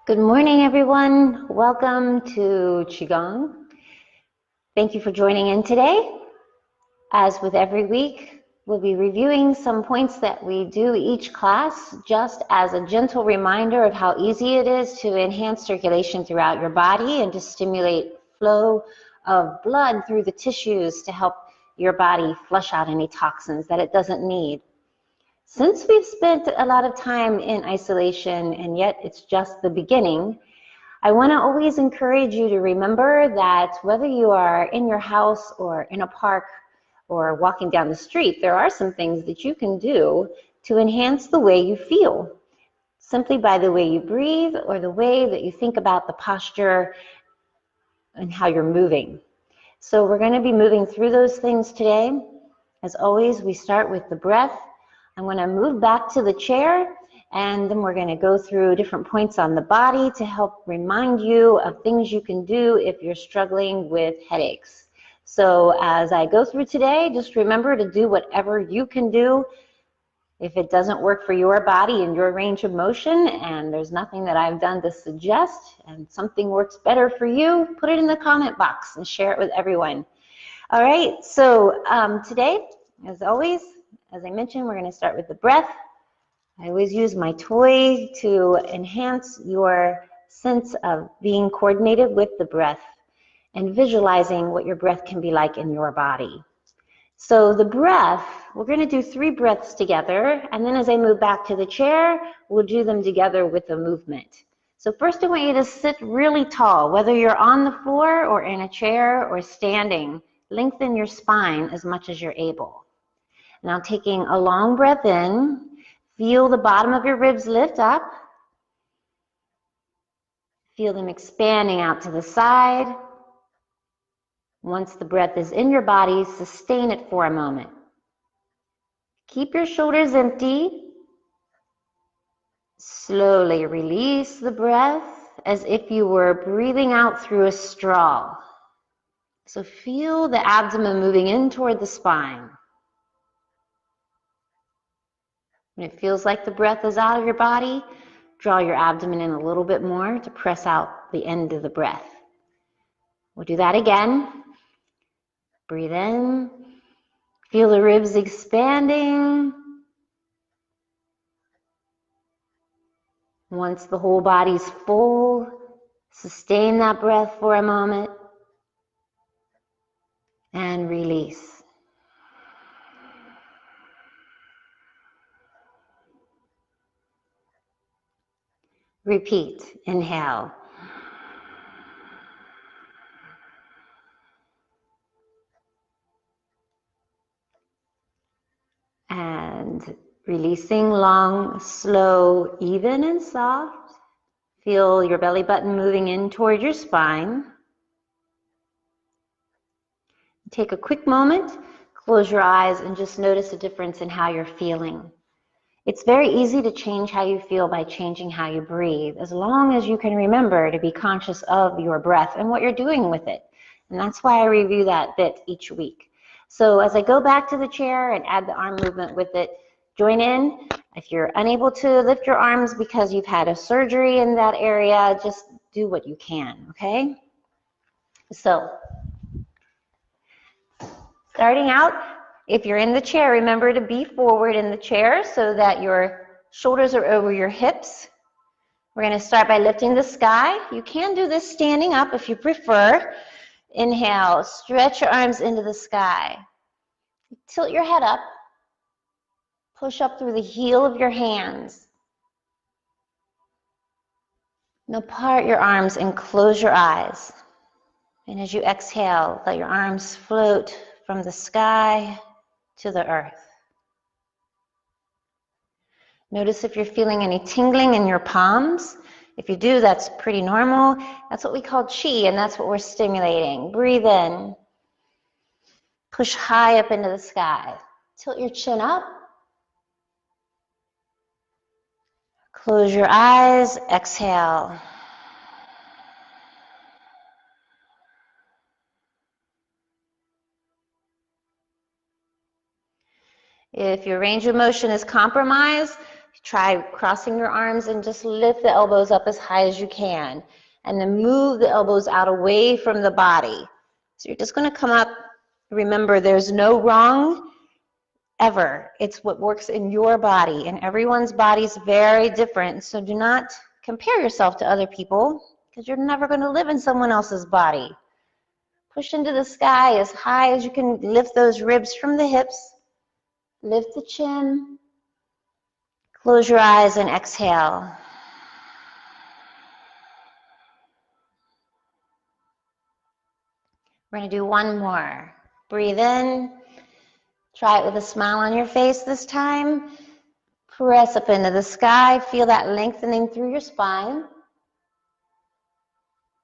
Good morning, everyone. Welcome to Qigong. Thank you for joining in today. As with every week, we'll be reviewing some points that we do each class just as a gentle reminder of how easy it is to enhance circulation throughout your body and to stimulate flow of blood through the tissues to help your body flush out any toxins that it doesn't need. Since we've spent a lot of time in isolation and yet it's just the beginning, I want to always encourage you to remember that whether you are in your house or in a park or walking down the street, there are some things that you can do to enhance the way you feel, simply by the way you breathe or the way that you think about the posture and how you're moving. So we're going to be moving through those things today. As always, we start with the breath. I'm going to move back to the chair, and then we're going to go through different points on the body to help remind you of things you can do if you're struggling with headaches. So as I go through today, just remember to do whatever you can do. If it doesn't work for your body and your range of motion, and there's nothing that I've done to suggest, and something works better for you, put it in the comment box and share it with everyone. All right, so today, as always, as I mentioned, we're going to start with the breath. I always use my toy to enhance your sense of being coordinated with the breath and visualizing what your breath can be like in your body. So the breath, we're going to do 3 breaths together, and then as I move back to the chair, we'll do them together with a movement. So first I want you to sit really tall, whether you're on the floor or in a chair or standing. Lengthen your spine as much as you're able. Now taking a long breath in, feel the bottom of your ribs lift up. Feel them expanding out to the side. Once the breath is in your body, sustain it for a moment. Keep your shoulders empty. Slowly release the breath as if you were breathing out through a straw. So feel the abdomen moving in toward the spine. When it feels like the breath is out of your body, draw your abdomen in a little bit more to press out the end of the breath. We'll do that again. Breathe in. Feel the ribs expanding. Once the whole body's full, sustain that breath for a moment and release. Repeat. Inhale. And releasing, long, slow, even and soft. Feel your belly button moving in toward your spine. Take a quick moment, close your eyes, and just notice a difference in how you're feeling. It's very easy to change how you feel by changing how you breathe, as long as you can remember to be conscious of your breath and what you're doing with it. And that's why I review that bit each week. So as I go back to the chair and add the arm movement with it, join in. If you're unable to lift your arms because you've had a surgery in that area, just do what you can, okay? So, starting out, if you're in the chair, remember to be forward in the chair so that your shoulders are over your hips. We're going to start by lifting the sky. You can do this standing up if you prefer. Inhale, stretch your arms into the sky. Tilt your head up. Push up through the heel of your hands. Now part your arms and close your eyes. And as you exhale, let your arms float from the sky to the earth. Notice if you're feeling any tingling in your palms. If you do, that's pretty normal. That's what we call Qi, and that's what we're stimulating. Breathe in. Push high up into the sky. Tilt your chin up. Close your eyes. Exhale. If your range of motion is compromised, Try crossing your arms and just lift the elbows up as high as you can. And then move the elbows out away from the body. So you're just going to come up. Remember, there's no wrong ever. It's what works in your body. And everyone's body is very different. So do not compare yourself to other people because you're never going to live in someone else's body. Push into the sky as high as you can. Lift those ribs from the hips. Lift the chin. Close your eyes and exhale. We're going to do one more. Breathe in. Try it with a smile on your face this time. Press up into the sky. Feel that lengthening through your spine.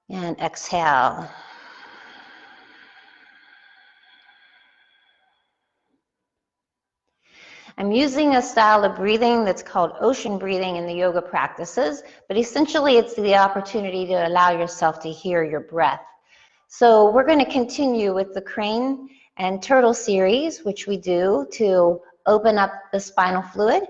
And exhale. I'm using a style of breathing that's called ocean breathing in the yoga practices, but essentially it's the opportunity to allow yourself to hear your breath. So we're going to continue with the crane and turtle series, which we do to open up the spinal fluid.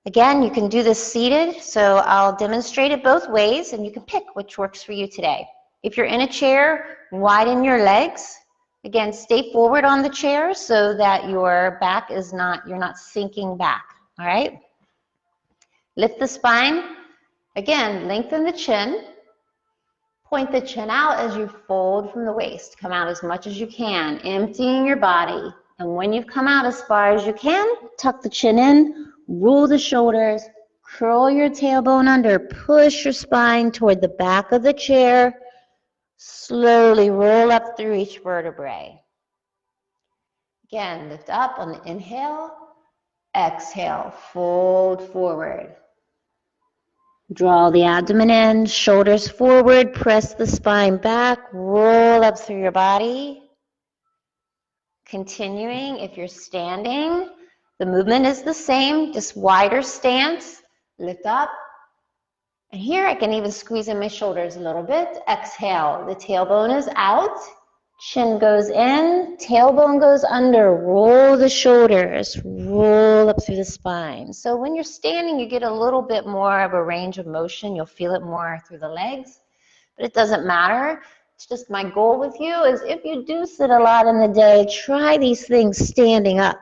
Again, you can do this seated, so I'll demonstrate it both ways, and you can pick which works for you today. If you're in a chair, widen your legs. Again, stay forward on the chair so that your back is not, you're not sinking back, all right? Lift the spine. Again, lengthen the chin. Point the chin out as you fold from the waist. Come out as much as you can, emptying your body. And when you've come out as far as you can, tuck the chin in, roll the shoulders, curl your tailbone under, push your spine toward the back of the chair. Slowly roll up through each vertebrae. Again, lift up on the inhale. Exhale, fold forward. Draw the abdomen in, shoulders forward, press the spine back, roll up through your body. Continuing, if you're standing, the movement is the same, just wider stance. Lift up. And here I can even squeeze in my shoulders a little bit. Exhale, the tailbone is out, chin goes in, tailbone goes under. Roll the shoulders, roll up through the spine. So when you're standing, you get a little bit more of a range of motion. You'll feel it more through the legs, but it doesn't matter. It's just my goal with you is if you do sit a lot in the day, try these things standing up.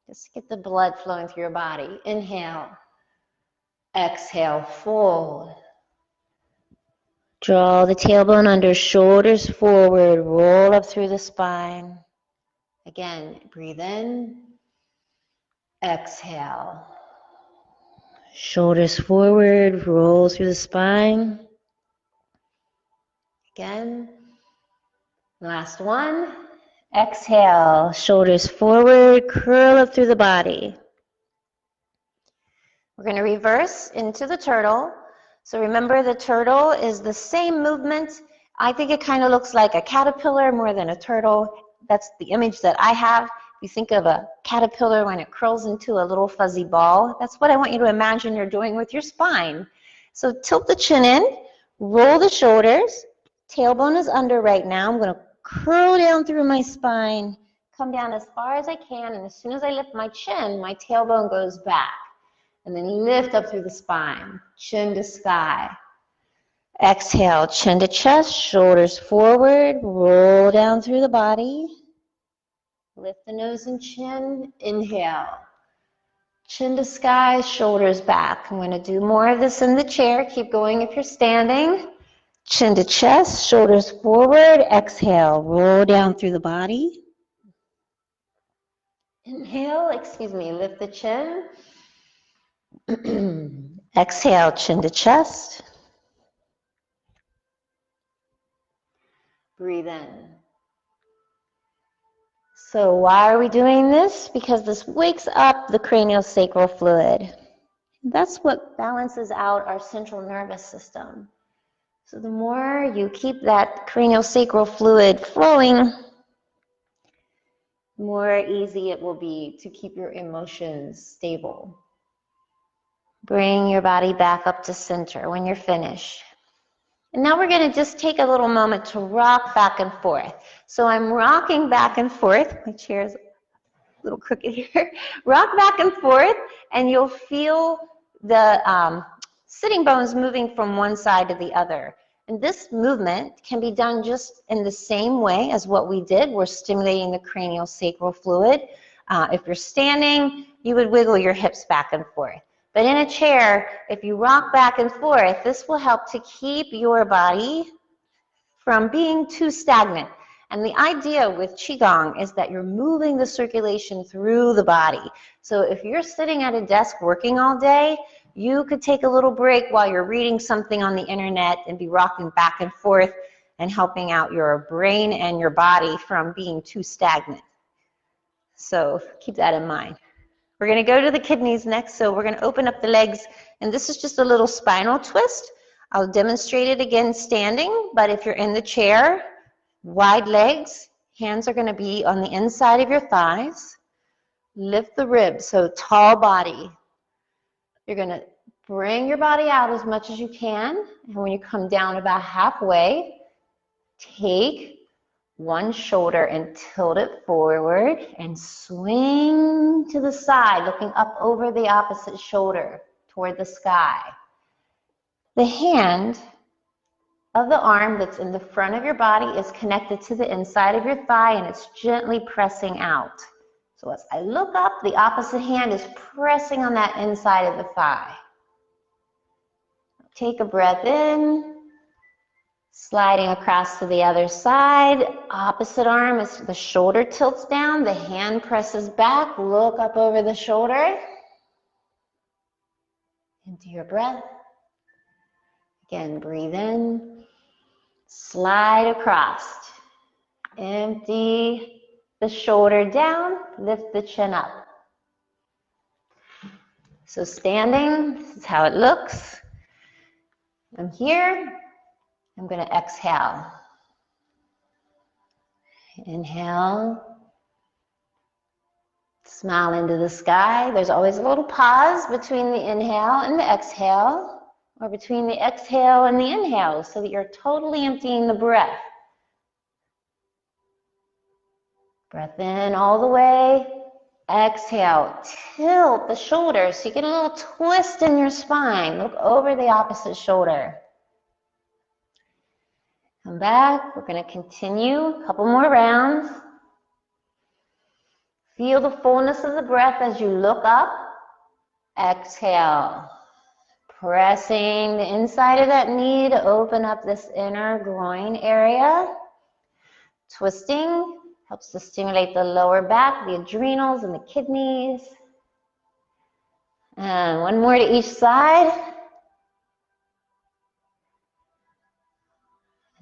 Just get the blood flowing through your body. Inhale. Exhale, fold. Draw the tailbone under, shoulders forward, roll up through the spine. Again, breathe in. Exhale. Shoulders forward, roll through the spine. Again. Last one. Exhale, shoulders forward, curl up through the body. We're going to reverse into the turtle. So remember, the turtle is the same movement. I think it kind of looks like a caterpillar more than a turtle. That's the image that I have. If you think of a caterpillar when it curls into a little fuzzy ball, that's what I want you to imagine you're doing with your spine. So tilt the chin in, roll the shoulders. Tailbone is under right now. I'm going to curl down through my spine, come down as far as I can, and as soon as I lift my chin, my tailbone goes back. And then lift up through the spine, chin to sky. Exhale, chin to chest, shoulders forward, roll down through the body. Lift the nose and chin, inhale. Chin to sky, shoulders back. I'm going to do more of this in the chair. Keep going if you're standing. Chin to chest, shoulders forward, exhale, roll down through the body. Inhale, lift the chin. Exhale, chin to chest. Breathe in. So why are we doing this? Because this wakes up the craniosacral fluid. That's what balances out our central nervous system. So the more you keep that craniosacral fluid flowing, the more easy it will be to keep your emotions stable. Bring your body back up to center when you're finished. And now we're going to just take a little moment to rock back and forth. So I'm rocking back and forth. My chair's little crooked here. Rock back and forth, and you'll feel the sitting bones moving from one side to the other. And this movement can be done just in the same way as what we did. We're stimulating the cranial sacral fluid. If you're standing, you would wiggle your hips back and forth. But in a chair, if you rock back and forth, this will help to keep your body from being too stagnant. And the idea with Qigong is that you're moving the circulation through the body. So if you're sitting at a desk working all day, you could take a little break while you're reading something on the internet and be rocking back and forth and helping out your brain and your body from being too stagnant. So keep that in mind. We're going to go to the kidneys next, so we're going to open up the legs, and this is just a little spinal twist. I'll demonstrate it again standing, but if you're in the chair, wide legs, hands are going to be on the inside of your thighs. Lift the ribs, so tall body. You're going to bring your body out as much as you can, and when you come down about halfway, take one shoulder and tilt it forward and swing to the side, looking up over the opposite shoulder toward the sky. The hand of the arm that's in the front of your body is connected to the inside of your thigh, and it's gently pressing out. So as I look up, the opposite hand is pressing on that inside of the thigh. Take a breath in. Sliding across to the other side, opposite arm is the shoulder tilts down, the hand presses back, look up over the shoulder. Empty your breath. Again, breathe in, slide across. Empty the shoulder down, lift the chin up. So standing, this is how it looks. I'm here. I'm going to exhale. Inhale. Smile into the sky. There's always a little pause between the inhale and the exhale, or between the exhale and the inhale, so that you're totally emptying the breath. Breath in all the way. Exhale. Tilt the shoulders so you get a little twist in your spine. Look over the opposite shoulder. Come back, we're going to continue a couple more rounds. Feel the fullness of the breath as you look up. Exhale. Pressing the inside of that knee to open up this inner groin area. Twisting helps to stimulate the lower back, the adrenals, and the kidneys. And one more to each side.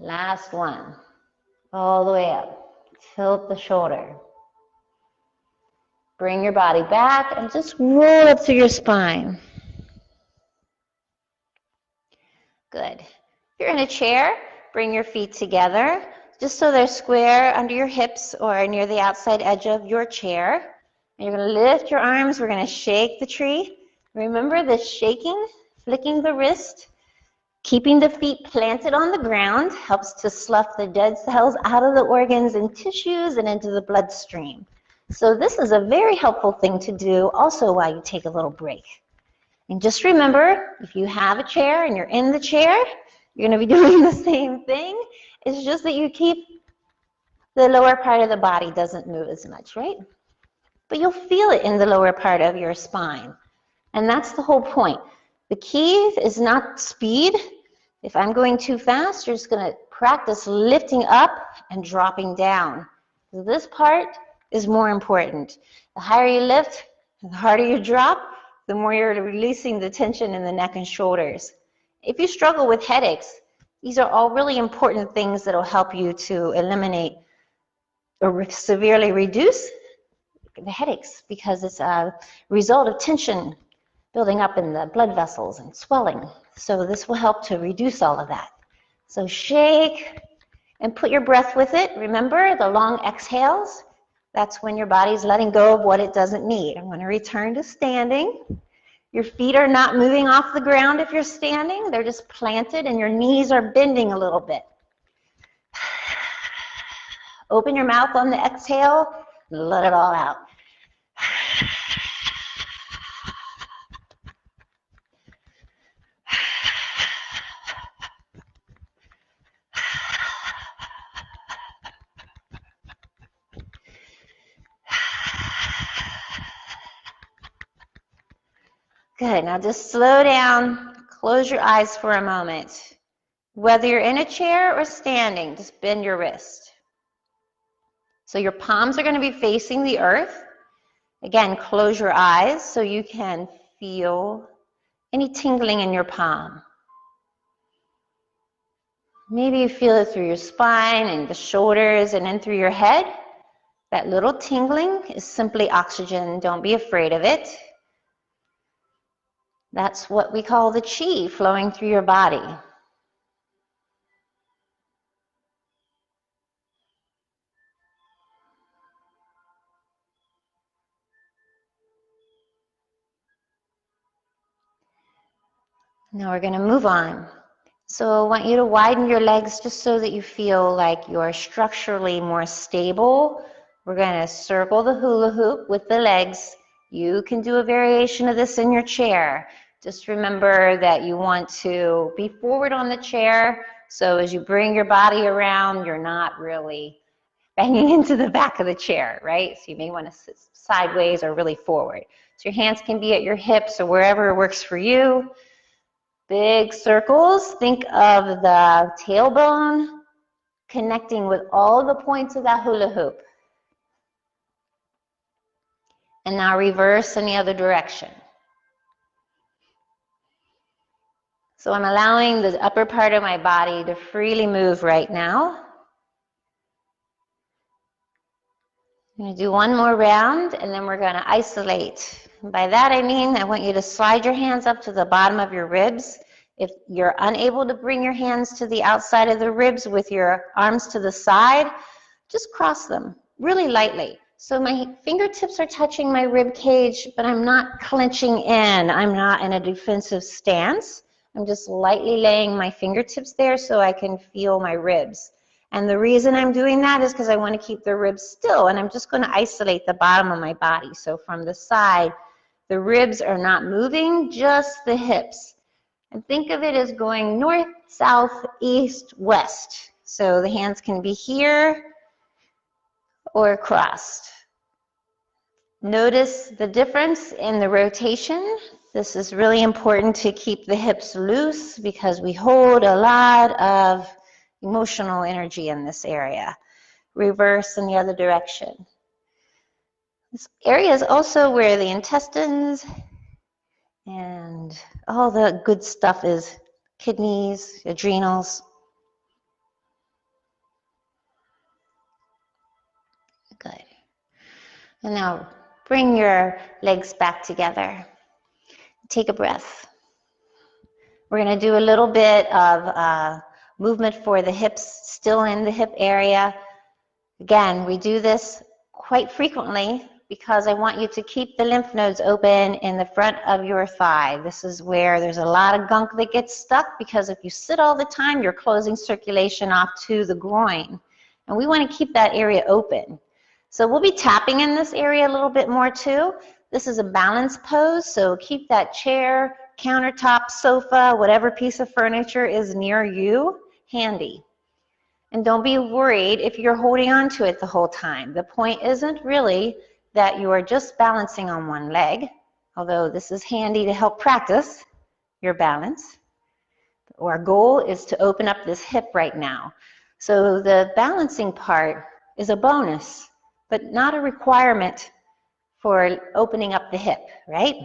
Last one, all the way up. Tilt the shoulder. Bring your body back and just roll up through your spine. Good. If you're in a chair, bring your feet together, just so they're square under your hips or near the outside edge of your chair. And you're going to lift your arms. We're going to shake the tree. Remember the shaking, flicking the wrist. Keeping the feet planted on the ground helps to slough the dead cells out of the organs and tissues and into the bloodstream. So this is a very helpful thing to do also while you take a little break. And just remember, if you have a chair and you're in the chair, you're going to be doing the same thing. It's just that you keep the lower part of the body doesn't move as much, right? But you'll feel it in the lower part of your spine. And that's the whole point. The key is not speed. If I'm going too fast, you're just going to practice lifting up and dropping down. So this part is more important. The higher you lift, the harder you drop, the more you're releasing the tension in the neck and shoulders. If you struggle with headaches, these are all really important things that will help you to eliminate or severely reduce the headaches, because it's a result of tension building up in the blood vessels and swelling. So this will help to reduce all of that. So shake and put your breath with it. Remember the long exhales? That's when your body's letting go of what it doesn't need. I'm going to return to standing. Your feet are not moving off the ground if you're standing. They're just planted and your knees are bending a little bit. Open your mouth on the exhale and let it all out. Good. Now just slow down. Close your eyes for a moment. Whether you're in a chair or standing, just bend your wrist. So your palms are going to be facing the earth. Again, close your eyes so you can feel any tingling in your palm. Maybe you feel it through your spine and the shoulders and then through your head. That little tingling is simply oxygen. Don't be afraid of it. That's what we call the qi flowing through your body. Now we're going to move on. So I want you to widen your legs just so that you feel like you're structurally more stable. We're going to circle the hula hoop with the legs. You can do a variation of this in your chair. Just remember that you want to be forward on the chair, so as you bring your body around, you're not really banging into the back of the chair, right? So you may want to sit sideways or really forward. So your hands can be at your hips or wherever works for you. Big circles. Think of the tailbone connecting with all the points of that hula hoop. And now reverse in the other direction. So I'm allowing the upper part of my body to freely move right now. I'm going to do one more round and then we're going to isolate. By that I mean I want you to slide your hands up to the bottom of your ribs. If you're unable to bring your hands to the outside of the ribs with your arms to the side, just cross them really lightly. So my fingertips are touching my rib cage, but I'm not clenching in. I'm not in a defensive stance. I'm just lightly laying my fingertips there so I can feel my ribs. And the reason I'm doing that is because I want to keep the ribs still, and I'm just going to isolate the bottom of my body. So from the side, the ribs are not moving, just the hips. And think of it as going north, south, east, west. So the hands can be here or crossed. Notice the difference in the rotation. This is really important to keep the hips loose because we hold a lot of emotional energy in this area. Reverse in the other direction. This area is also where the intestines and all the good stuff is. Kidneys, adrenals. Good. And now bring your legs back together. Take a breath. We're going to do a little bit of movement for the hips, still in the hip area. Again, we do this quite frequently because I want you to keep the lymph nodes open in the front of your thigh. This is where there's a lot of gunk that gets stuck because if you sit all the time, you're closing circulation off to the groin. And we want to keep that area open. So we'll be tapping in this area a little bit more too. This is a balance pose, so keep that chair, countertop, sofa, whatever piece of furniture is near you, handy. And don't be worried if you're holding on to it the whole time. The point isn't really that you are just balancing on one leg, although this is handy to help practice your balance. Our goal is to open up this hip right now. So the balancing part is a bonus, but not a requirement for opening up the hip, right?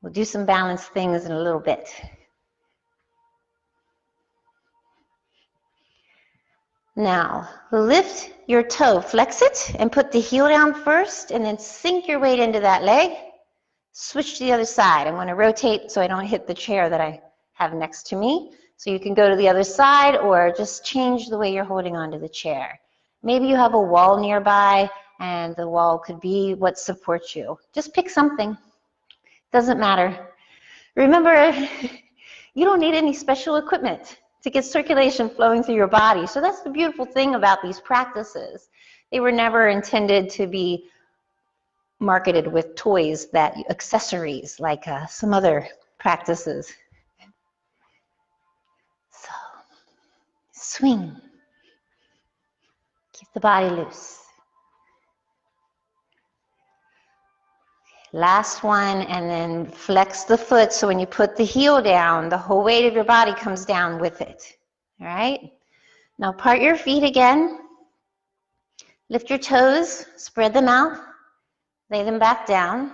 We'll do some balance things in a little bit. Now, lift your toe, flex it, and put the heel down first, and then sink your weight into that leg. Switch to the other side. I'm going to rotate so I don't hit the chair that I have next to me. So you can go to the other side or just change the way you're holding onto the chair. Maybe you have a wall nearby, and the wall could be what supports you. Just pick something. Doesn't matter. Remember, you don't need any special equipment to get circulation flowing through your body. So that's the beautiful thing about these practices. They were never intended to be marketed with toys, that accessories like some other practices. So, swing. Keep the body loose. Last one, and then flex the foot so when you put the heel down, the whole weight of your body comes down with it. All right? Now part your feet again. Lift your toes, spread them out, lay them back down.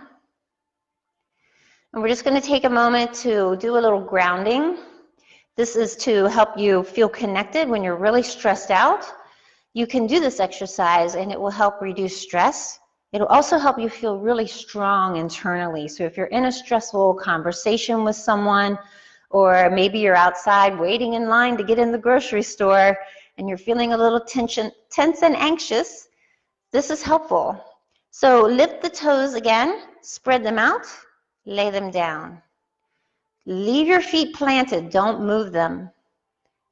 And we're just going to take a moment to do a little grounding. This is to help you feel connected when you're really stressed out. You can do this exercise and it will help reduce stress. It'll also help you feel really strong internally. So if you're in a stressful conversation with someone, or maybe you're outside waiting in line to get in the grocery store and you're feeling a little tense and anxious, this is helpful. So lift the toes again, spread them out, lay them down. Leave your feet planted, don't move them.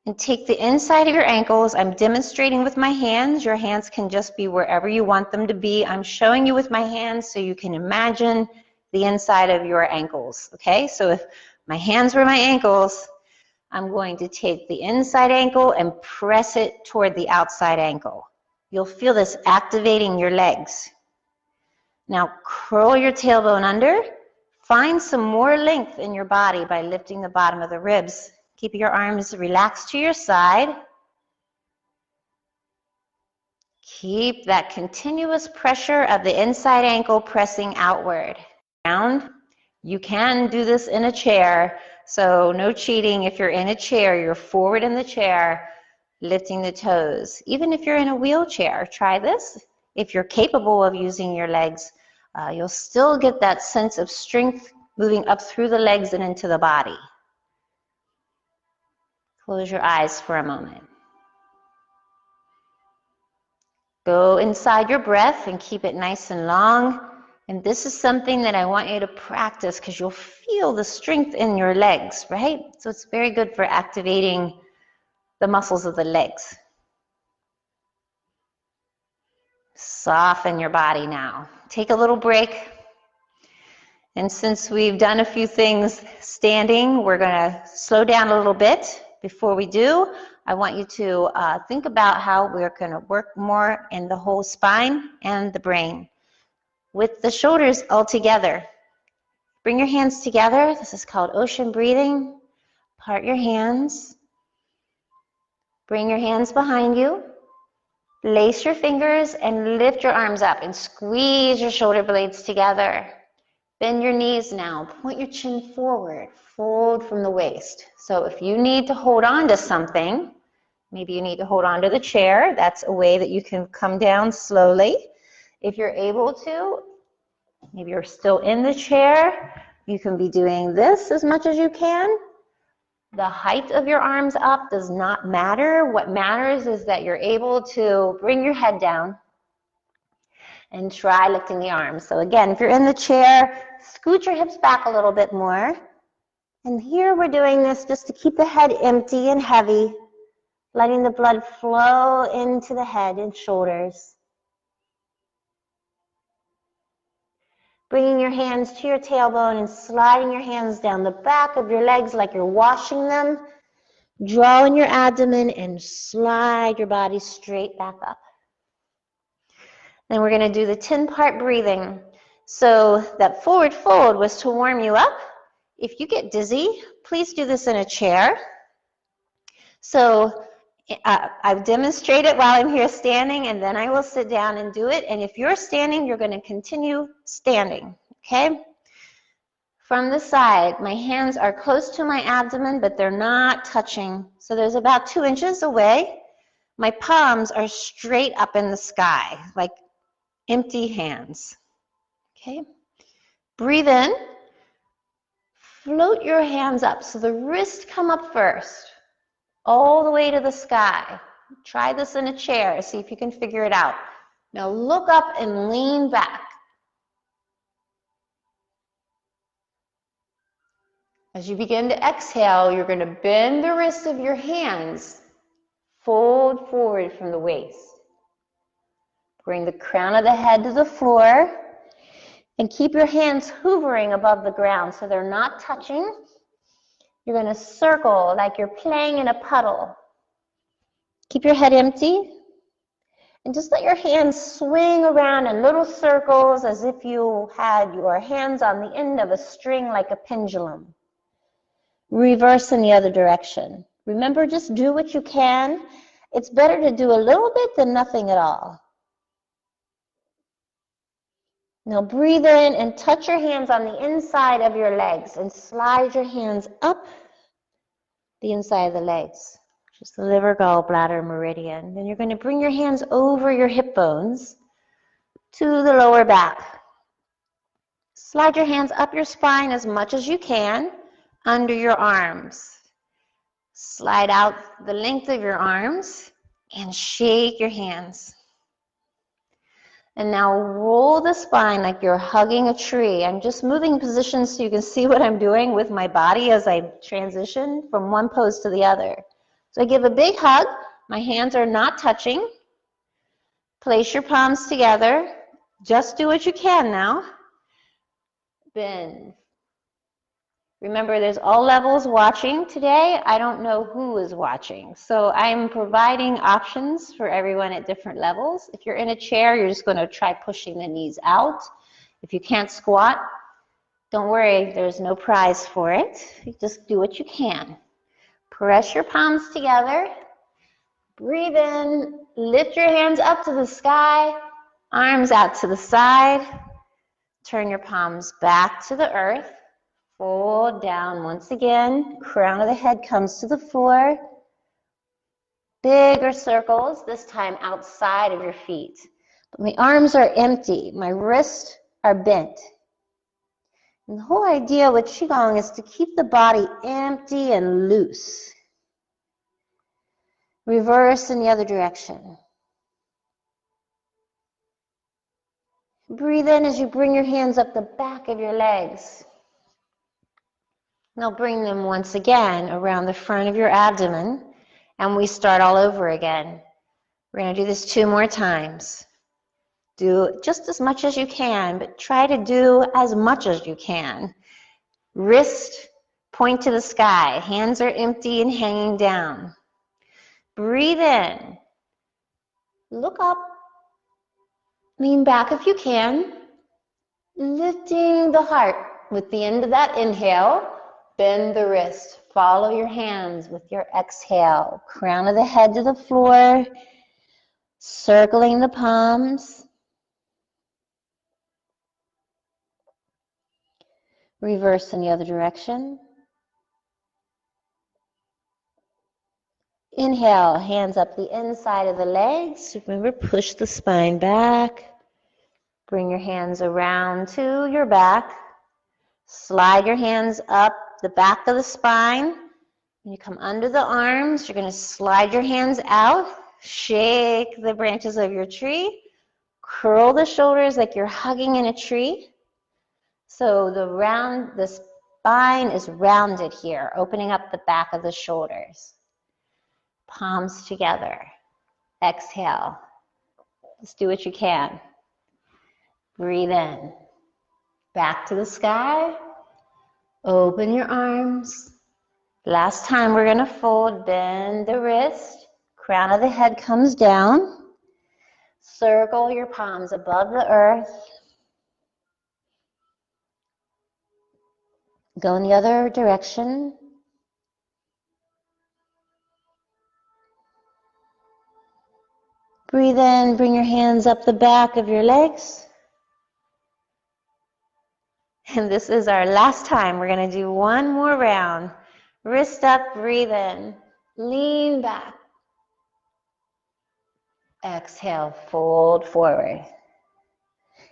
And take the inside of your ankles. I'm demonstrating with my hands. Your hands can just be wherever you want them to be. I'm showing you with my hands so you can imagine the inside of your ankles, okay? So if my hands were my ankles, I'm going to take the inside ankle and press it toward the outside ankle. You'll feel this activating your legs. Now curl your tailbone under. Find some more length in your body by lifting the bottom of the ribs. Keep your arms relaxed to your side. Keep that continuous pressure of the inside ankle pressing outward. You can do this in a chair, so no cheating. If you're in a chair, you're forward in the chair, lifting the toes. Even if you're in a wheelchair, try this. If you're capable of using your legs, you'll still get that sense of strength moving up through the legs and into the body. Close your eyes for a moment. Go inside your breath and keep it nice and long. And this is something that I want you to practice because you'll feel the strength in your legs, right? So it's very good for activating the muscles of the legs. Soften your body now. Take a little break. And since we've done a few things standing, we're going to slow down a little bit. Before we do, I want you to think about how we're going to work more in the whole spine and the brain. With the shoulders all together. Bring your hands together. This is called ocean breathing. Part your hands. Bring your hands behind you. Lace your fingers and lift your arms up and squeeze your shoulder blades together. Bend your knees now. Point your chin forward. Fold from the waist. So if you need to hold on to something, maybe you need to hold on to the chair, that's a way that you can come down slowly. If you're able to, maybe you're still in the chair, you can be doing this as much as you can. The height of your arms up does not matter. What matters is that you're able to bring your head down and try lifting the arms. So again, if you're in the chair, scoot your hips back a little bit more. And here we're doing this just to keep the head empty and heavy, letting the blood flow into the head and shoulders. Bringing your hands to your tailbone and sliding your hands down the back of your legs like you're washing them. Draw in your abdomen and slide your body straight back up. Then we're going to do the 10-part breathing. So that forward fold was to warm you up. If you get dizzy, please do this in a chair. So I've demonstrated while I'm here standing, and then I will sit down and do it. And if you're standing, you're going to continue standing, okay? From the side, my hands are close to my abdomen, but they're not touching. So there's about 2 inches away. My palms are straight up in the sky, like empty hands, okay? Breathe in. Float your hands up. So the wrists come up first, all the way to the sky. Try this in a chair. See if you can figure it out. Now look up and lean back. As you begin to exhale, you're going to bend the wrists of your hands. Fold forward from the waist. Bring the crown of the head to the floor. And keep your hands hovering above the ground so they're not touching. You're going to circle like you're playing in a puddle. Keep your head empty. And just let your hands swing around in little circles as if you had your hands on the end of a string like a pendulum. Reverse in the other direction. Remember, just do what you can. It's better to do a little bit than nothing at all. Now breathe in and touch your hands on the inside of your legs and slide your hands up the inside of the legs. Just the liver, gallbladder, meridian. Then you're going to bring your hands over your hip bones to the lower back. Slide your hands up your spine as much as you can under your arms. Slide out the length of your arms and shake your hands. And now roll the spine like you're hugging a tree. I'm just moving positions so you can see what I'm doing with my body as I transition from one pose to the other. So I give a big hug. My hands are not touching. Place your palms together. Just do what you can now. Bend. Remember, there's all levels watching today. I don't know who is watching. So I'm providing options for everyone at different levels. If you're in a chair, you're just going to try pushing the knees out. If you can't squat, don't worry, there's no prize for it. You just do what you can. Press your palms together. Breathe in. Lift your hands up to the sky. Arms out to the side. Turn your palms back to the earth. Fold down once again. Crown of the head comes to the floor. Bigger circles, this time outside of your feet. But my arms are empty. My wrists are bent. And the whole idea with Qigong is to keep the body empty and loose. Reverse in the other direction. Breathe in as you bring your hands up the back of your legs. Now bring them once again around the front of your abdomen, and we start all over again. We're going to do this 2 more times. Do just as much as you can, but try to do as much as you can. Wrist point to the sky. Hands are empty and hanging down. Breathe in. Look up. Lean back if you can. Lifting the heart with the end of that inhale. Bend the wrist. Follow your hands with your exhale. Crown of the head to the floor. Circling the palms. Reverse in the other direction. Inhale, hands up the inside of the legs. Remember, push the spine back. Bring your hands around to your back. Slide your hands up the back of the spine. When you come under the arms, you're going to slide your hands out. Shake the branches of your tree. Curl the shoulders like you're hugging in a tree. So the spine is rounded here, opening up the back of the shoulders. Palms together. Exhale. Just do what you can. Breathe in. Back to the sky. Open your arms. Last time we're going to fold. Bend the wrist. Crown of the head comes down. Circle your palms above the earth. Go in the other direction. Breathe in, bring your hands up the back of your legs. And this is our last time. We're going to do 1 more round. Wrist up, breathe in. Lean back. Exhale, fold forward.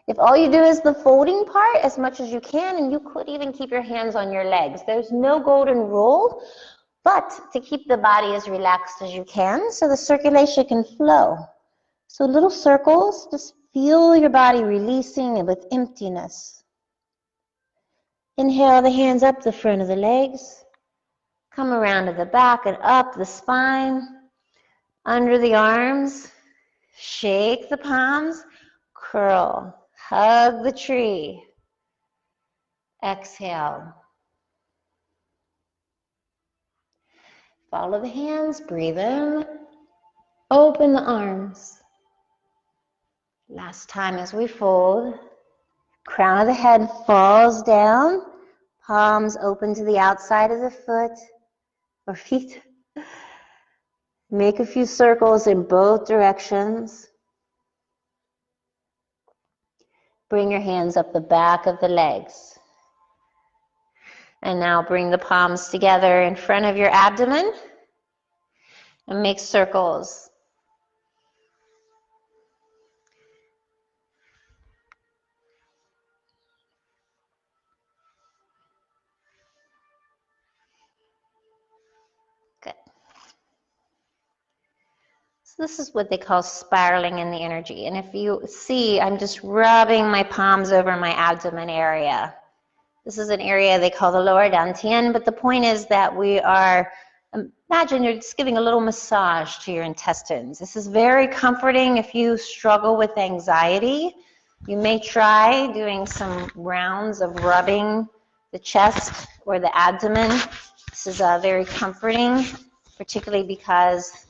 If all you do is the folding part as much as you can, and you could even keep your hands on your legs. There's no golden rule, but to keep the body as relaxed as you can so the circulation can flow. So little circles, just feel your body releasing with emptiness. Inhale the hands up the front of the legs. Come around to the back and up the spine. Under the arms. Shake the palms. Curl. Hug the tree. Exhale. Follow the hands. Breathe in. Open the arms. Last time as we fold. Crown of the head falls down. Palms open to the outside of the foot or feet. Make a few circles in both directions. Bring your hands up the back of the legs. And now bring the palms together in front of your abdomen and make circles. Good. So this is what they call spiraling in the energy. And if you see, I'm just rubbing my palms over my abdomen area. This is an area they call the lower dantian, but the point is that we are, imagine you're just giving a little massage to your intestines. This is very comforting if you struggle with anxiety. You may try doing some rounds of rubbing the chest or the abdomen. This is very comforting, particularly because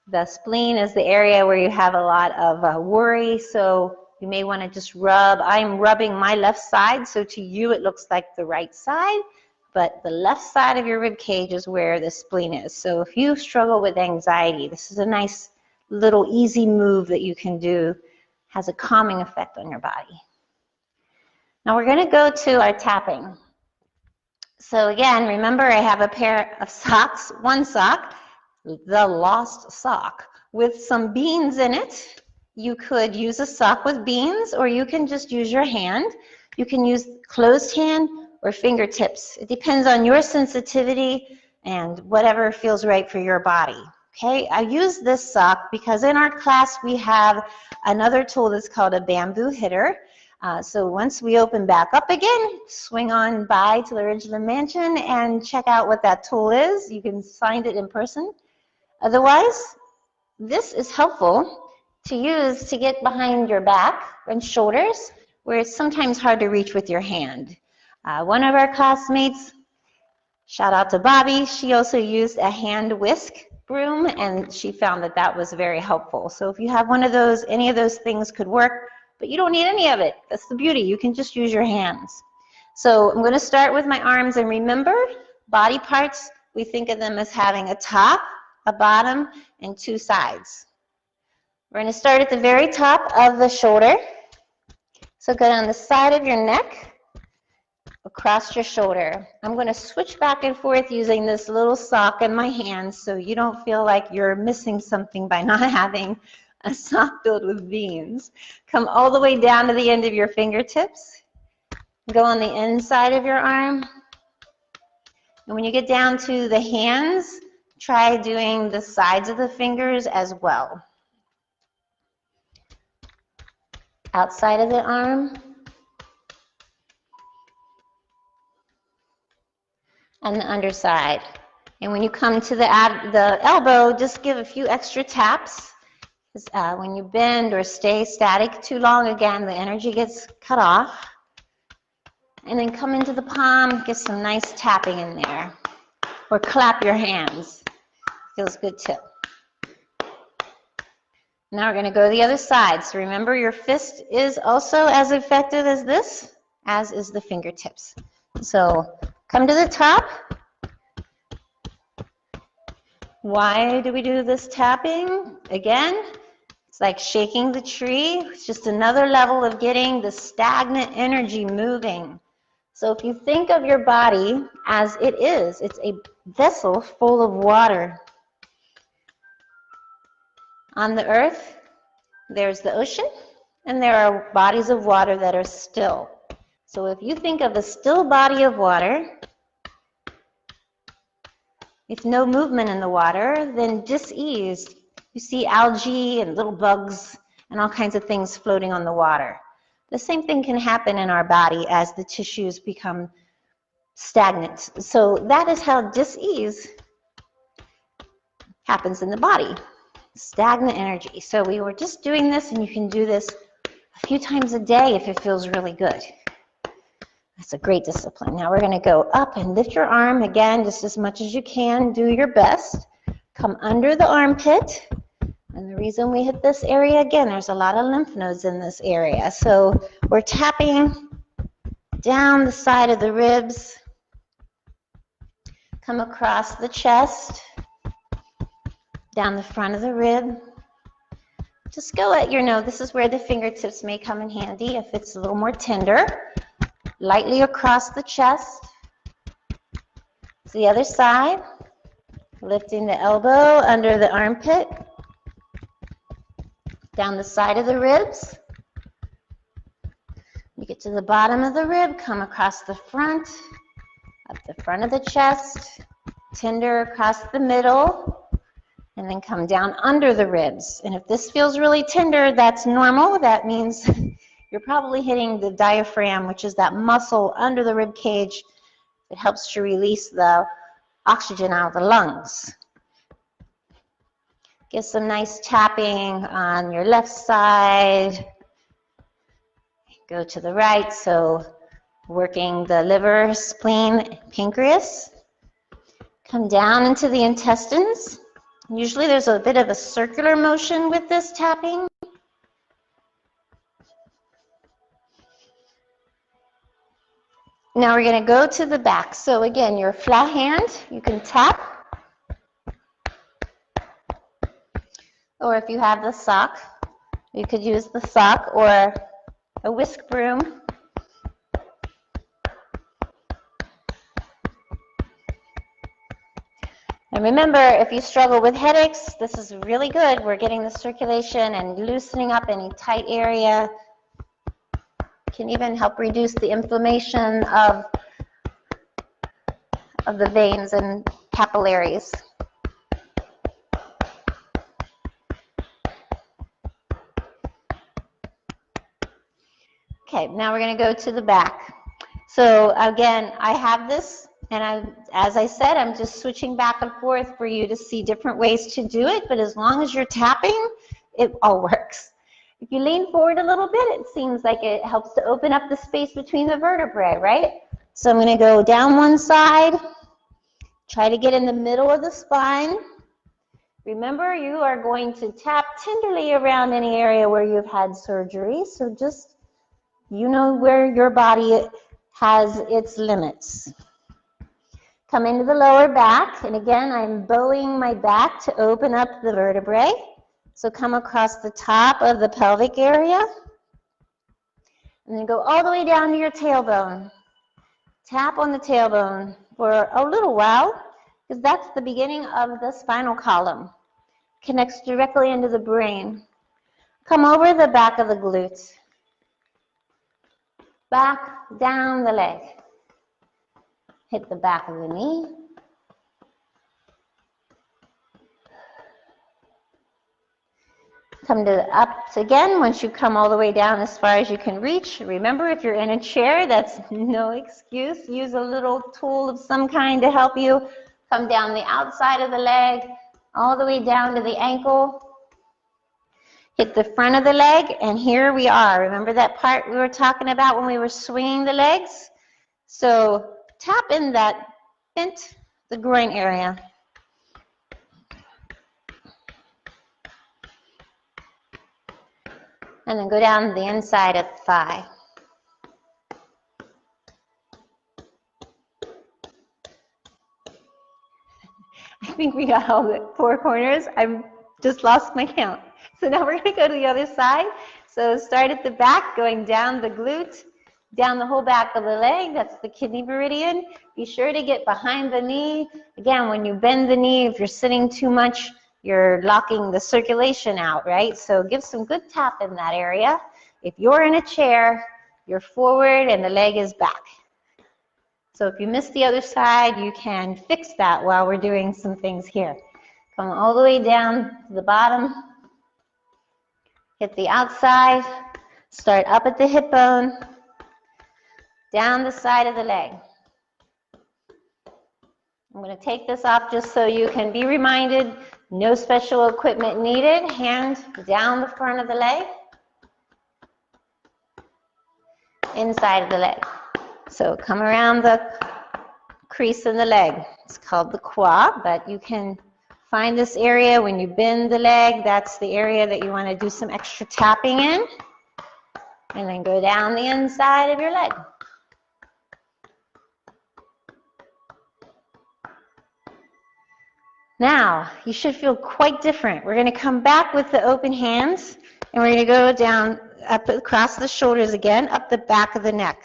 the spleen is the area where you have a lot of worry, so you may want to just rub. I'm rubbing my left side, so to you it looks like the right side, but the left side of your rib cage is where the spleen is. So if you struggle with anxiety, this is a nice little easy move that you can do. Has a calming effect on your body. Now we're going to go to our tapping. So again, remember I have a pair of socks, one sock, the lost sock, with some beans in it. You could use a sock with beans, or you can just use your hand. You can use closed hand or fingertips. It depends on your sensitivity and whatever feels right for your body. Okay, I use this sock because in our class we have another tool that's called a bamboo hitter. So once we open back up again, swing on by to the Ridgeland Mansion and check out what that tool is. You can find it in person. Otherwise, this is helpful to use to get behind your back and shoulders, where it's sometimes hard to reach with your hand. One of our classmates, shout out to Bobby, she also used a hand whisk broom, and she found that that was very helpful. So if you have one of those, any of those things could work, but you don't need any of it. That's the beauty. You can just use your hands. So I'm going to start with my arms, and remember, body parts, we think of them as having a top, a bottom, and two sides. We're going to start at the very top of the shoulder. So go down the side of your neck, across your shoulder. I'm going to switch back and forth using this little sock in my hand so you don't feel like you're missing something by not having a sock filled with beans. Come all the way down to the end of your fingertips. Go on the inside of your arm. And when you get down to the hands, try doing the sides of the fingers as well. Outside of the arm. And the underside. And when you come to the elbow, just give a few extra taps. When you bend or stay static too long, again, the energy gets cut off. And then come into the palm, get some nice tapping in there. Or clap your hands. Feels good too. Now we're going to go to the other side. So remember, your fist is also as effective as this, as is the fingertips. So come to the top. Why do we do this tapping? Again, it's like shaking the tree. It's just another level of getting the stagnant energy moving. So if you think of your body as it is, it's a vessel full of water. On the earth, there's the ocean, and there are bodies of water that are still. So if you think of a still body of water, with no movement in the water, then dis-ease. You see algae and little bugs and all kinds of things floating on the water. The same thing can happen in our body as the tissues become stagnant. So that is how dis-ease happens in the body. Stagnant energy. So we were just doing this, and you can do this a few times a day if it feels really good. That's a great discipline. Now we're going to go up and lift your arm again, just as much as you can. Do your best. Come under the armpit And the reason we hit this area, again, there's a lot of lymph nodes in this area. So we're tapping down the side of the ribs, come across the chest, down the front of the rib. Just go let your know, this is where the fingertips may come in handy if it's a little more tender. Lightly across the chest. To the other side, lifting the elbow under the armpit, down the side of the ribs. You get to the bottom of the rib, come across the front, up the front of the chest, tender across the middle, and then come down under the ribs. And if this feels really tender, that's normal. That means you're probably hitting the diaphragm, which is that muscle under the rib cage that helps to release the oxygen out of the lungs. Get some nice tapping on your left side. Go to the right, so working the liver, spleen, pancreas. Come down into the intestines. Usually there's a bit of a circular motion with this tapping. Now we're going to go to the back. So again, your flat hand, you can tap. Or if you have the sock, you could use the sock or a whisk broom. And remember, if you struggle with headaches, this is really good. We're getting the circulation and loosening up any tight area. Can even help reduce the inflammation of the veins and capillaries. Okay, now we're going to go to the back. So again, I have this, and as I said, I'm just switching back and forth for you to see different ways to do it, but as long as you're tapping, it all works. If you lean forward a little bit, it seems like it helps to open up the space between the vertebrae, right? So I'm going to go down one side, try to get in the middle of the spine. Remember, you are going to tap tenderly around any area where you've had surgery, so just you know where your body has its limits. Come into the lower back, and again, I'm bowing my back to open up the vertebrae. So come across the top of the pelvic area, and then go all the way down to your tailbone. Tap on the tailbone for a little while, because that's the beginning of the spinal column. Connects directly into the brain. Come over the back of the glutes. Back, down the leg. Hit the back of the knee. Come to the ups again. Once you come all the way down as far as you can reach, remember, if you're in a chair, that's no excuse. Use a little tool of some kind to help you. Come down the outside of the leg, all the way down to the ankle. Hit the front of the leg, and here we are. Remember that part we were talking about when we were swinging the legs? So tap in that vent, the groin area. And then go down the inside of the thigh. I think we got all the four corners. I've just lost my count. So now we're going to go to the other side. So start at the back, going down the glute, down the whole back of the leg. That's the kidney meridian. Be sure to get behind the knee. Again, when you bend the knee, if you're sitting too much, you're locking the circulation out, right? So give some good tap in that area. If you're in a chair, you're forward and the leg is back. So if you miss the other side, you can fix that while we're doing some things here. Come all the way down to the bottom. Hit the outside, start up at the hip bone, down the side of the leg. I'm going to take this off just so you can be reminded, no special equipment needed. Hand down the front of the leg, inside of the leg. So come around the crease in the leg. It's called the quad, but you can find this area when you bend the leg. That's the area that you want to do some extra tapping in. And then go down the inside of your leg. Now, you should feel quite different. We're going to come back with the open hands, and we're going to go down, up across the shoulders again, up the back of the neck.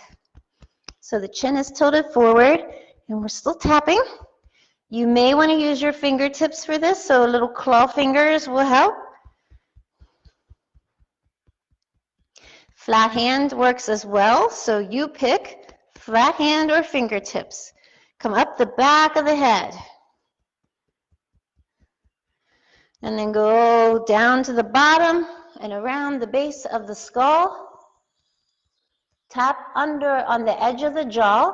So the chin is tilted forward, and we're still tapping. You may want to use your fingertips for this, so little claw fingers will help. Flat hand works as well, so you pick flat hand or fingertips. Come up the back of the head. And then go down to the bottom and around the base of the skull. Tap under on the edge of the jaw.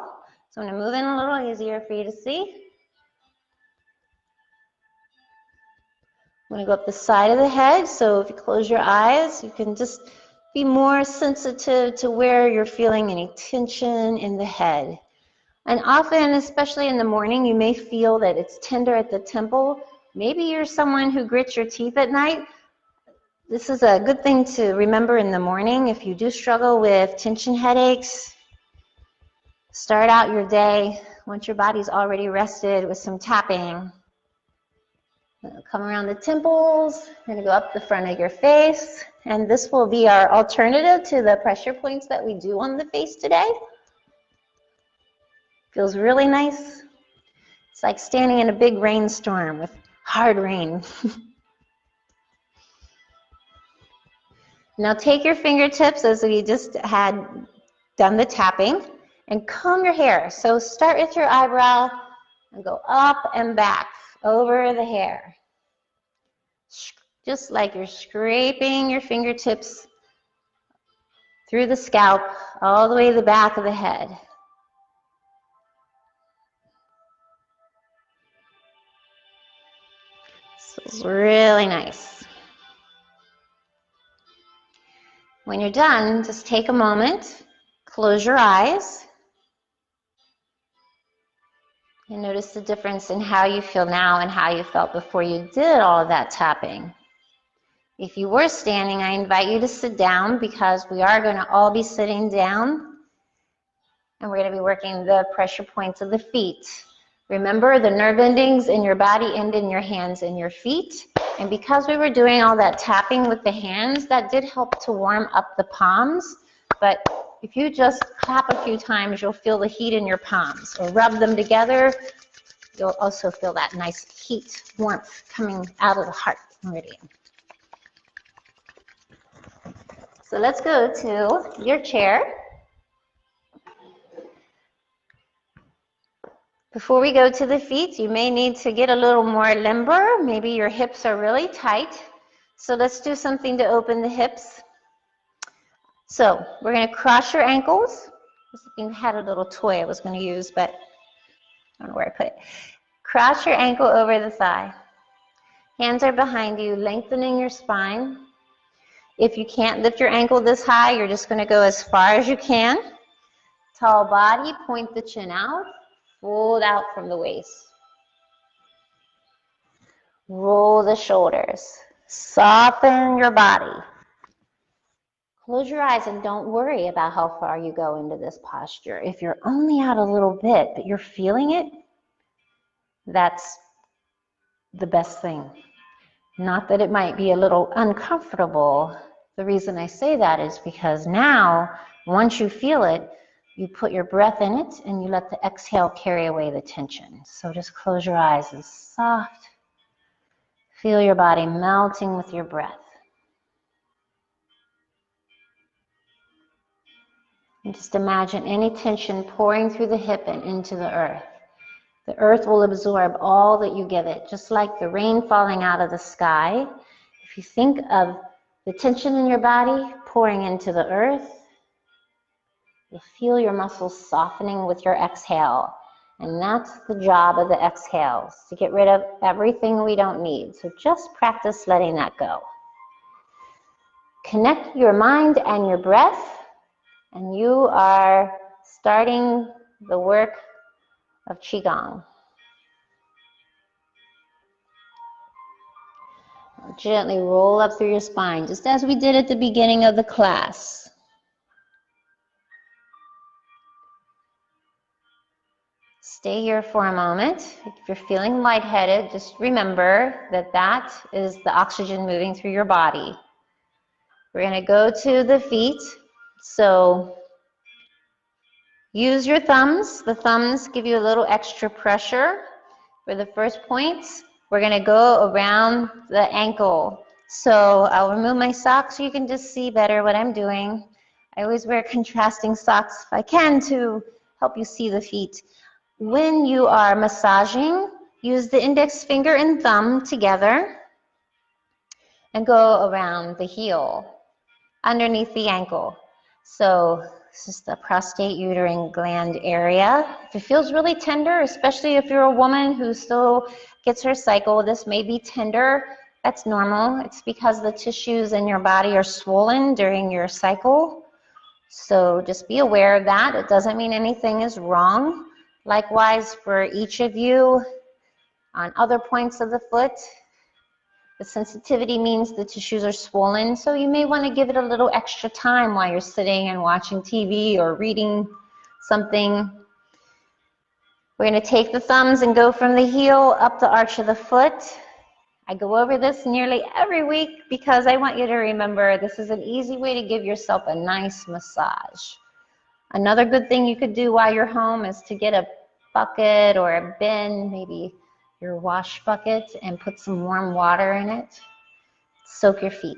So I'm going to move in a little easier for you to see. I'm going to go up the side of the head. So if you close your eyes, you can just be more sensitive to where you're feeling any tension in the head. And often, especially in the morning, you may feel that it's tender at the temple. Maybe you're someone who grits your teeth at night. This is a good thing to remember in the morning. If you do struggle with tension headaches, start out your day once your body's already rested with some tapping. Come around the temples, going to go up the front of your face. And this will be our alternative to the pressure points that we do on the face today. Feels really nice. It's like standing in a big rainstorm with hard rain. Now take your fingertips as we just had done the tapping and comb your hair. So start with your eyebrow and go up and back over the hair. Just like you're scraping your fingertips through the scalp all the way to the back of the head. This is really nice. When you're done, just take a moment, close your eyes, and notice the difference in how you feel now and how you felt before you did all of that tapping. If you were standing, I invite you to sit down because we are going to all be sitting down, and we're going to be working the pressure points of the feet. Remember, the nerve endings in your body end in your hands and your feet. And because we were doing all that tapping with the hands, that did help to warm up the palms. But if you just clap a few times, you'll feel the heat in your palms. Or rub them together, you'll also feel that nice heat, warmth coming out of the heart meridian. So let's go to your chair. Before we go to the feet, you may need to get a little more limber. Maybe your hips are really tight. So let's do something to open the hips. So we're going to cross your ankles. I had a little toy I was going to use, but I don't know where I put it. Cross your ankle over the thigh. Hands are behind you, lengthening your spine. If you can't lift your ankle this high, you're just going to go as far as you can. Tall body, point the chin out. Fold out from the waist. Roll the shoulders. Soften your body. Close your eyes and don't worry about how far you go into this posture. If you're only out a little bit, but you're feeling it, that's the best thing. Not that it might be a little uncomfortable. The reason I say that is because now, once you feel it, you put your breath in it and you let the exhale carry away the tension. So just close your eyes and soft. Feel your body melting with your breath. And just imagine any tension pouring through the hip and into the earth. The earth will absorb all that you give it, just like the rain falling out of the sky. If you think of the tension in your body pouring into the earth, you'll feel your muscles softening with your exhale. And that's the job of the exhales, to get rid of everything we don't need. So just practice letting that go. Connect your mind and your breath, and you are starting the work of Qigong. Gently roll up through your spine, just as we did at the beginning of the class. Stay here for a moment. If you're feeling lightheaded, just remember that that is the oxygen moving through your body. We're going to go to the feet. So use your thumbs. The thumbs give you a little extra pressure. For the first points, we're going to go around the ankle. So I'll remove my socks so you can just see better what I'm doing. I always wear contrasting socks if I can to help you see the feet. When you are massaging, use the index finger and thumb together and go around the heel, underneath the ankle. So this is the prostate uterine gland area. If it feels really tender, especially if you're a woman who still gets her cycle, this may be tender. That's normal. It's because the tissues in your body are swollen during your cycle. So just be aware of that. It doesn't mean anything is wrong. Likewise, for each of you on other points of the foot, the sensitivity means the tissues are swollen, so you may want to give it a little extra time while you're sitting and watching TV or reading something. We're going to take the thumbs and go from the heel up the arch of the foot. I go over this nearly every week because I want you to remember this is an easy way to give yourself a nice massage. Another good thing you could do while you're home is to get a bucket or a bin, maybe your wash bucket, and put some warm water in it. Soak your feet.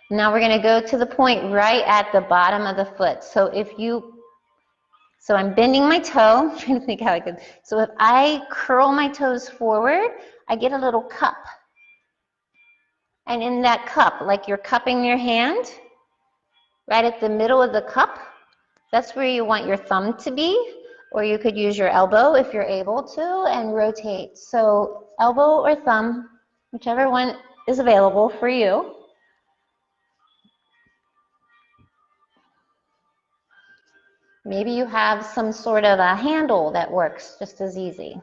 Now we're going to go to the point right at the bottom of the foot. So I'm bending my toe. I'm trying to think how I could. So if I curl my toes forward, I get a little cup. And in that cup, like you're cupping your hand, right at the middle of the cup, that's where you want your thumb to be, or you could use your elbow if you're able to and rotate. So elbow or thumb, whichever one is available for you. Maybe you have some sort of a handle that works just as easy.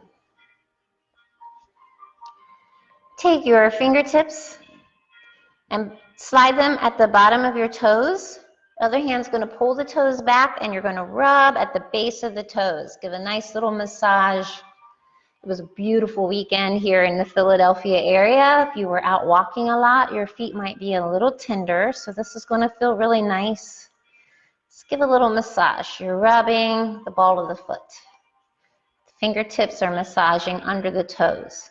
Take your fingertips and slide them at the bottom of your toes. The other hand's going to pull the toes back and you're going to rub at the base of the toes. Give a nice little massage. It was a beautiful weekend here in the Philadelphia area. If you were out walking a lot, your feet might be a little tender, so this is going to feel really nice. Just give a little massage. You're rubbing the ball of the foot. The fingertips are massaging under the toes.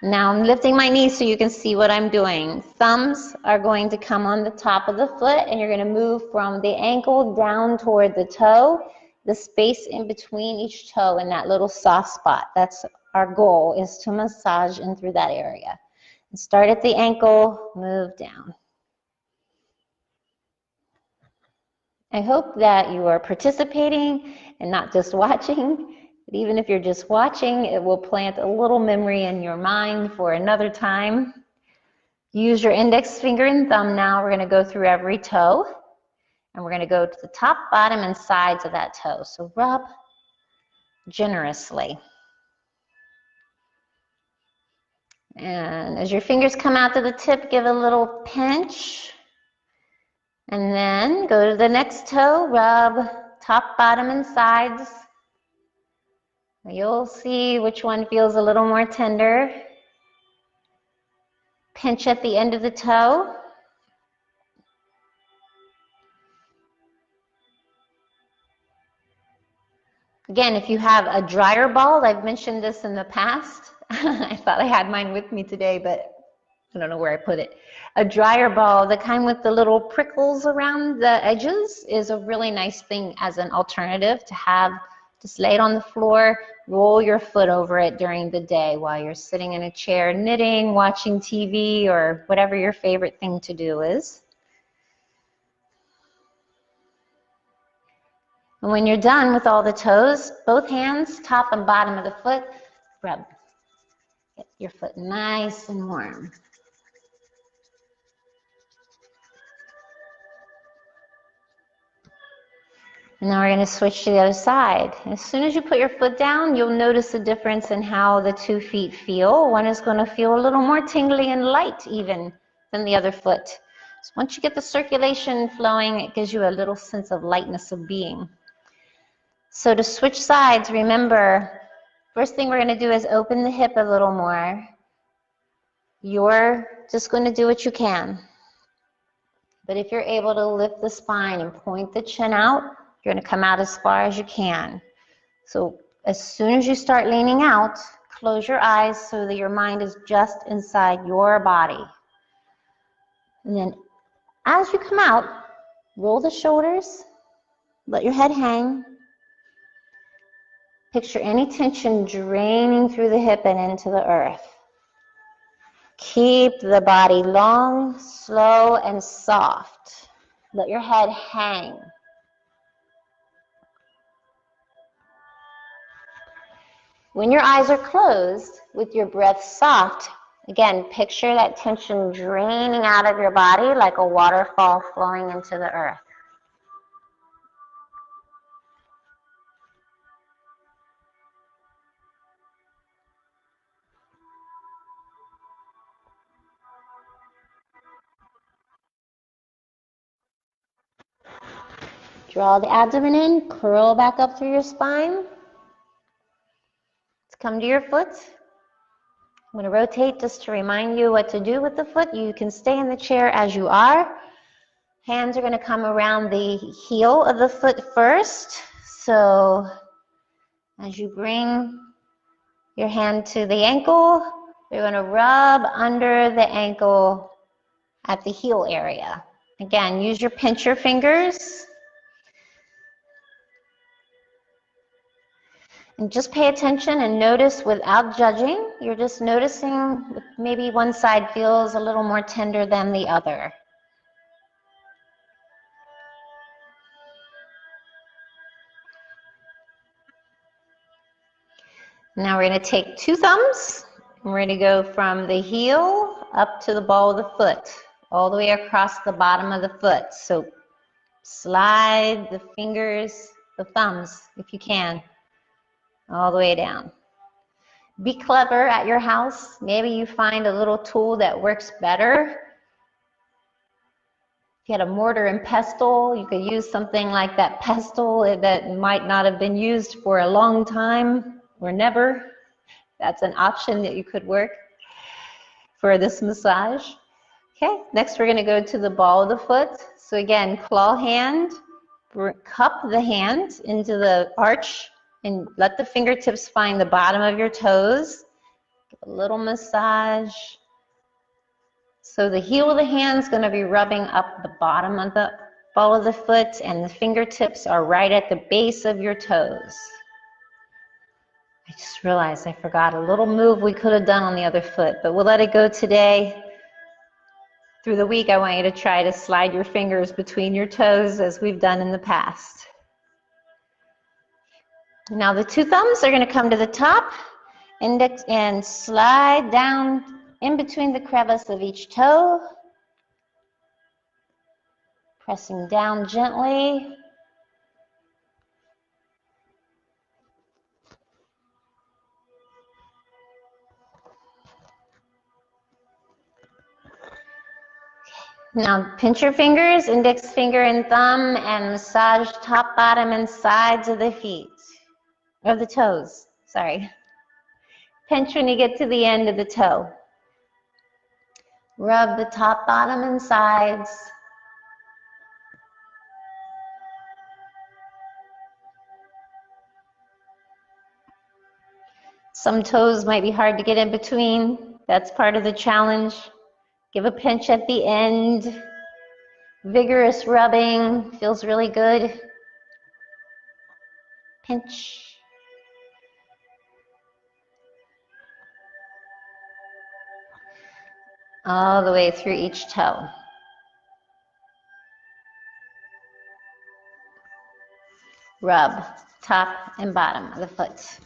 Now I'm lifting my knees so you can see what I'm doing. Thumbs are going to come on the top of the foot and you're going to move from the ankle down toward the toe. The space in between each toe in that little soft spot. That's our goal, is to massage in through that area. And start at the ankle, move down. I hope that you are participating and not just watching. But even if you're just watching, it will plant a little memory in your mind for another time. Use your index finger and thumb now. We're going to go through every toe. And we're going to go to the top, bottom, and sides of that toe. So rub generously. And as your fingers come out to the tip, give a little pinch. And then go to the next toe, rub top, bottom, and sides. You'll see which one feels a little more tender. Pinch at the end of the toe. Again, if you have a dryer ball, I've mentioned this in the past. I thought I had mine with me today, but I don't know where I put it. A dryer ball, the kind with the little prickles around the edges, is a really nice thing as an alternative to have. Just lay it on the floor, roll your foot over it during the day while you're sitting in a chair knitting, watching TV, or whatever your favorite thing to do is. And when you're done with all the toes, both hands, top and bottom of the foot, rub. Get your foot nice and warm. And now we're going to switch to the other side. As soon as you put your foot down, you'll notice the difference in how the 2 feet feel. One is going to feel a little more tingly and light even than the other foot. So once you get the circulation flowing, it gives you a little sense of lightness of being. So to switch sides, remember, first thing we're going to do is open the hip a little more. You're just going to do what you can. But if you're able to lift the spine and point the chin out, you're going to come out as far as you can. So as soon as you start leaning out, close your eyes so that your mind is just inside your body. And then as you come out, roll the shoulders, let your head hang. Picture any tension draining through the hip and into the earth. Keep the body long, slow, and soft. Let your head hang. When your eyes are closed, with your breath soft, again, picture that tension draining out of your body like a waterfall flowing into the earth. Draw the abdomen in, curl back up through your spine. Let's come to your foot. I'm going to rotate just to remind you what to do with the foot. You can stay in the chair as you are. Hands are going to come around the heel of the foot first. So as you bring your hand to the ankle, you're going to rub under the ankle at the heel area. Again, use your pincher fingers. And just pay attention and notice without judging. You're just noticing maybe one side feels a little more tender than the other. Now we're going to take 2 thumbs. And we're going to go from the heel up to the ball of the foot, all the way across the bottom of the foot. So slide the fingers, the thumbs, if you can, all the way down. Be clever at your house. Maybe you find a little tool that works better. If you had a mortar and pestle, you could use something like that pestle that might not have been used for a long time or never. That's an option that you could work for this massage. Okay, next we're going to go to the ball of the foot. So again, claw hand, cup the hand into the arch and let the fingertips find the bottom of your toes. Give a little massage. So the heel of the hand is going to be rubbing up the bottom of the ball of the foot, and the fingertips are right at the base of your toes. I just realized I forgot a little move we could have done on the other foot, but we'll let it go today. Through the week, I want you to try to slide your fingers between your toes as we've done in the past. Now the 2 thumbs are going to come to the top, index, and slide down in between the crevice of each toe, pressing down gently. Now pinch your fingers, index finger and thumb, and massage top, bottom, and sides of the feet, of the toes, sorry. Pinch when you get to the end of the toe. Rub the top, bottom, and sides. Some toes might be hard to get in between. That's part of the challenge. Give a pinch at the end. Vigorous rubbing feels really good. Pinch. All the way through each toe. Rub top and bottom of the foot.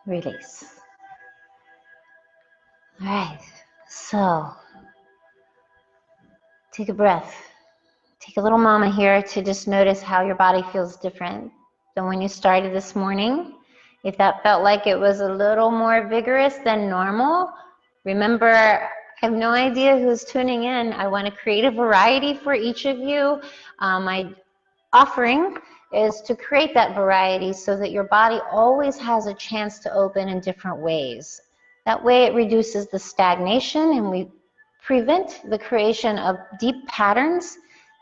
release. All right, so take a breath. Take a little moment here to just notice how your body feels different than when you started this morning. If that felt like it was a little more vigorous than normal, remember, I have no idea who's tuning in. I want to create a variety for each of you. My offering is to create that variety so that your body always has a chance to open in different ways. That way it reduces the stagnation and we prevent the creation of deep patterns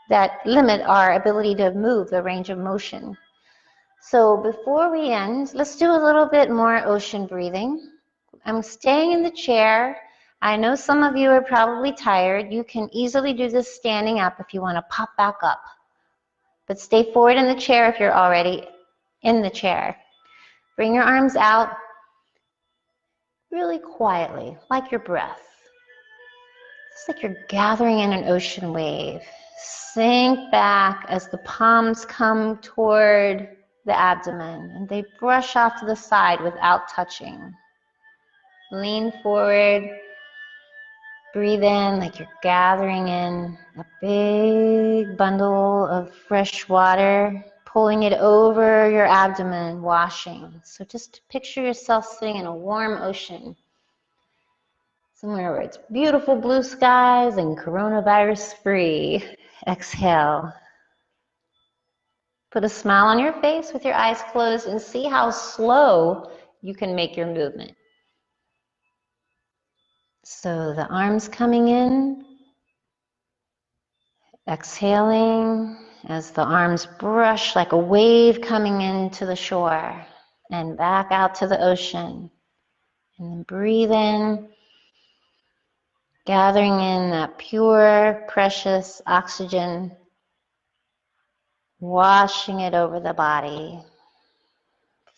that limit our ability to move the range of motion. So before we end, let's do a little bit more ocean breathing. I'm staying in the chair. I know some of you are probably tired. You can easily do this standing up if you want to pop back up. But stay forward in the chair if you're already in the chair. Bring your arms out really quietly, like your breath. It's like you're gathering in an ocean wave. Sink back as the palms come toward the abdomen and they brush off to the side without touching. Lean forward. Breathe in like you're gathering in a big bundle of fresh water, pulling it over your abdomen, washing. So just picture yourself sitting in a warm ocean, somewhere where it's beautiful blue skies and coronavirus free. Exhale. Put a smile on your face with your eyes closed and see how slow you can make your movement. So the arms coming in, exhaling as the arms brush like a wave coming into the shore and back out to the ocean. And then breathe in, gathering in that pure, precious oxygen, washing it over the body.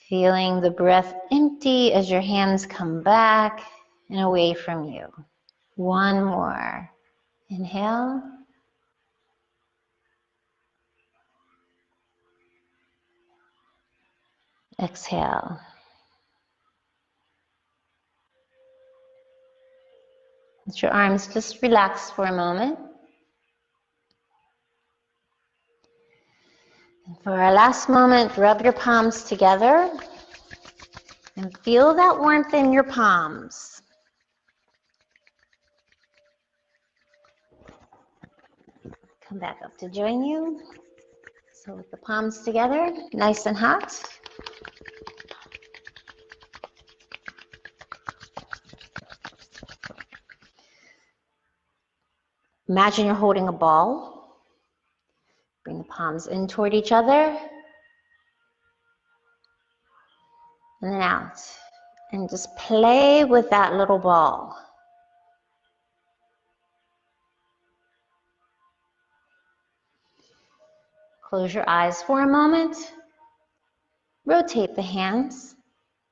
Feeling the breath empty as your hands come back and away from you. One more. Inhale. Exhale. Let your arms just relax for a moment. And for our last moment, rub your palms together and feel that warmth in your palms. Come back up to join you. So with the palms together, nice and hot. Imagine you're holding a ball. Bring the palms in toward each other. And then out. And just play with that little ball. Close your eyes for a moment. Rotate the hands.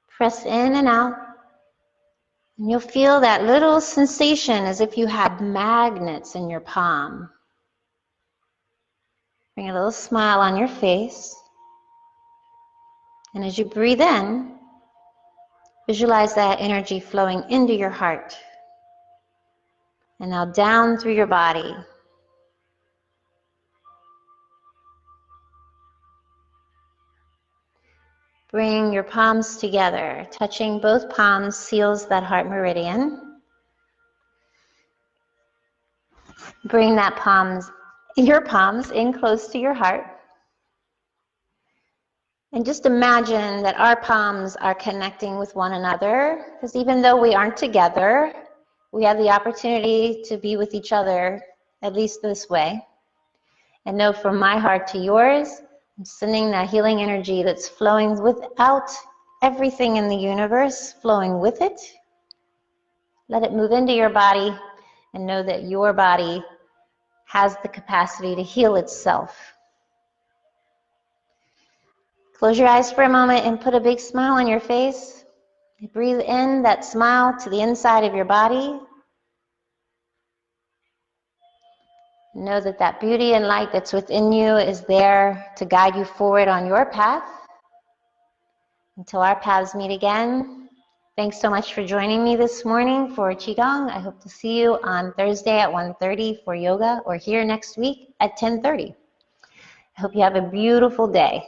Press in and out. And you'll feel that little sensation as if you had magnets in your palm. Bring a little smile on your face. And as you breathe in, visualize that energy flowing into your heart. And now down through your body. Bring your palms together. Touching both palms seals that heart meridian. Bring your palms in close to your heart. And just imagine that our palms are connecting with one another, because even though we aren't together, we have the opportunity to be with each other, at least this way. And know from my heart to yours, I'm sending that healing energy that's flowing without everything in the universe, flowing with it. Let it move into your body and know that your body has the capacity to heal itself. Close your eyes for a moment and put a big smile on your face. Breathe in that smile to the inside of your body. Know that that beauty and light that's within you is there to guide you forward on your path. Until our paths meet again, Thanks so much for joining me this morning for Qigong. I hope to see you on Thursday at 1:30 for yoga, or here next week at 10:30. I hope you have a beautiful day.